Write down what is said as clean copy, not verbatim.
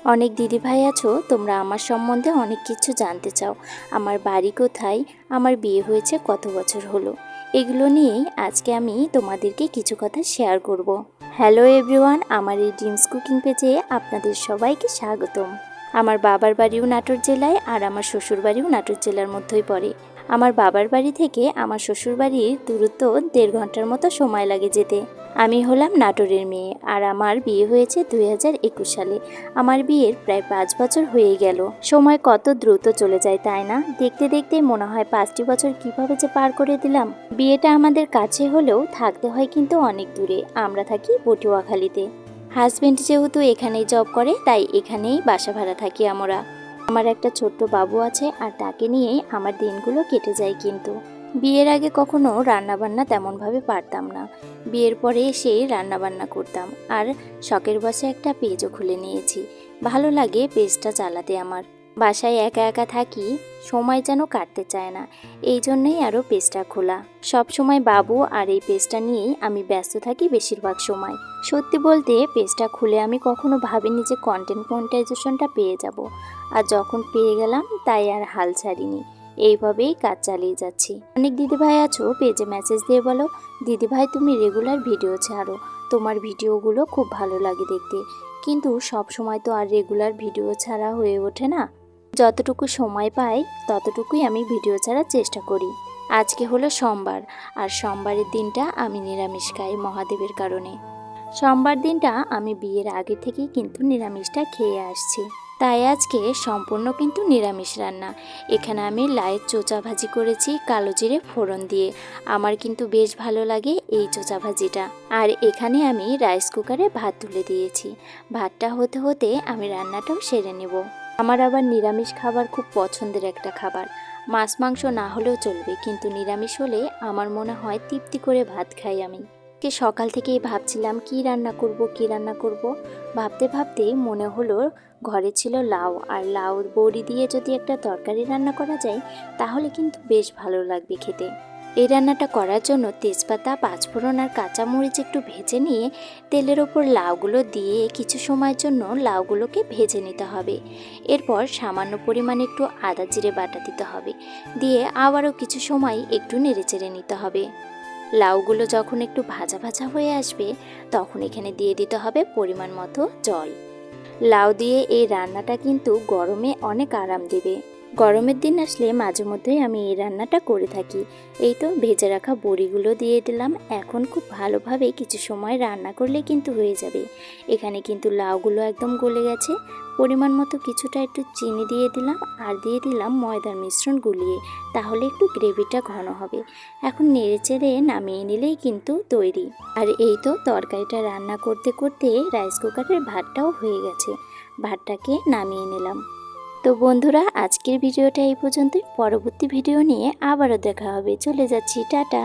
অনেক দিদিভাই আছো, তোমরা আমার সম্বন্ধে অনেক কিছু জানতে চাও। আমার বাড়ি কোথায়, আমার বিয়ে হয়েছে কত বছর হলো, এগুলো নিয়েই আজকে আমি তোমাদেরকে কিছু কথা শেয়ার করব। হ্যালো এভরিওয়ান, আমার এই ড্রিমস কুকিং পেজে আপনাদের সবাইকে স্বাগতম। আমার বাবার বাড়িও নাটোর জেলায় আর আমার শ্বশুর বাড়িও নাটোর জেলার মধ্যেই পড়ে। আমার বাবার বাড়ি থেকে আমার শ্বশুর বাড়ির দূরত্ব 1.5 ঘন্টার মতো সময় লাগে যেতে। আমি হলাম নাটোরের মেয়ে আর আমার বিয়ে হয়েছে 2021 সালে। আমার বিয়ের প্রায় 5 বছর হয়ে গেল। সময় কত দ্রুত চলে যায় তাই না? দেখতে দেখতে মনে হয় 5টি বছর কিভাবে যে পার করে দিলাম। বিয়েটা আমাদের কাছে হলেও থাকতে হয় কিন্তু অনেক দূরে। আমরা থাকি পটুয়াখালীতে। হাজবেন্ড যেহেতু এখানেই জব করে তাই এখানেই বাসা ভাড়া থাকি আমরা। আমার একটা ছোট্ট বাবু আছে আর তাকে নিয়েই আমার দিনগুলো কেটে যায়। কিন্তু বিয়ের আগে কখনো রান্নাবান্না তেমনভাবে পারতাম না। বিয়ের পরে এসেই রান্নাবান্না করতাম আর শখের বশে একটা পেজও খুলে নিয়েছি। ভালো লাগে পেজটা চালাতে। আমার বাসায় একা একা থাকি, সময় যেন কাটতে চায় না, এই জন্যই আরও পেজটা খোলা। সব সময় বাবু আর এই পেজটা নিয়েই আমি ব্যস্ত থাকি বেশিরভাগ সময়। সত্যি বলতে পেজটা খুলে আমি কখনো ভাবিনি যে কন্টেন্ট মনিটাইজেশনটা পেয়ে যাব, আর যখন পেয়ে গেলাম তাই আর হাল ছাড়িনি। এইভাবেই কাজ চালিয়ে যাচ্ছি। অনেক দিদিভাই আছো পেজে মেসেজ দিয়ে বলো, দিদিভাই তুমি রেগুলার ভিডিও ছাড়ো, তোমার ভিডিওগুলো খুব ভালো লাগে দেখতে, কিন্তু সব সময় তো আর রেগুলার ভিডিও ছাড়া হয়ে ওঠে না। যতটুকু সময় পাই ততটুকুই আমি ভিডিও ছাড়ার চেষ্টা করি। আজকে হলো সোমবার, আর সোমবারের দিনটা আমি নিরামিষ খাই মহাদেবের কারণে। সোমবার দিনটা আমি বিয়ের আগে থেকেই কিন্তু নিরামিষটা খেয়ে আসছি, তাই আজকে সম্পূর্ণ কিন্তু নিরামিষ রান্না। এখানে আমি লাইয়ের চোচা ভাজি করেছি কালো জিরে ফোড়ন দিয়ে। আমার কিন্তু বেশ ভালো লাগে এই চোচা ভাজিটা। আর এখানে আমি রাইস কুকারে ভাত তুলে দিয়েছি। ভাতটা হতে হতে আমি রান্নাটাও সেরে নেব। আমার আবার নিরামিষ খাবার খুব পছন্দের একটা খাবার। মাছ মাংস না হলেও চলবে, কিন্তু নিরামিষ হলে আমার মনে হয় তৃপ্তি করে ভাত খাই আমি। সকাল থেকেই ভাবছিলাম কি রান্না করব। ভাবতে ভাবতে মনে হলো ঘরে ছিল লাউ, আর লাউ বড়ি দিয়ে যদি একটা তরকারি রান্না করা যায় তাহলে কিন্তু বেশ ভালো লাগবে খেতে। এই রান্নাটা করার জন্য তেজপাতা, পাঁচফোড়ন আর কাঁচামরিচ একটু ভেজে নিয়ে তেলের ওপর লাউগুলো দিয়ে কিছু সময়ের জন্য লাউগুলোকে ভেজে নিতে হবে। এরপর সামান্য পরিমাণে একটু আদা জিরে বাটা দিতে হবে, দিয়ে আবারও কিছু সময় একটু নেড়েচেড়ে নিতে হবে। লাউগুলো যখন একটু ভাজা ভাজা হয়ে আসবে তখন এখানে দিয়ে দিতে হবে পরিমাণ মতো জল। লাউ দিয়ে এই রান্নাটা কিন্তু গরমে অনেক আরাম দেবে। গরমের দিন আসলে মাঝে মধ্যেই আমি এই রান্নাটা করে থাকি। এই তো ভেজে রাখা বড়িগুলো দিয়ে দিলাম। এখন খুব ভালোভাবে কিছু সময় রান্না করলে কিন্তু হয়ে যাবে। এখানে কিন্তু লাউগুলো একদম গলে গেছে। পরিমাণ মতো কিছুটা একটু চিনি দিয়ে দিলাম আর দিয়ে দিলাম ময়দার মিশ্রণ গুলিয়ে, তাহলে একটু গ্রেভিটা ঘন হবে। এখন নেড়েচেড়ে নামিয়ে নিলেই কিন্তু তৈরি। আর এই তো তরকারিটা রান্না করতে করতে রাইস কুকারের ভাতটাও হয়ে গেছে। ভাতটাকে নামিয়ে নিলাম। তো বন্ধুরা, আজকের ভিডিওটা এই পর্যন্তই। পরবর্তী ভিডিও নিয়ে আবারও দেখা হবে। চলে যাচ্ছি, টাটা।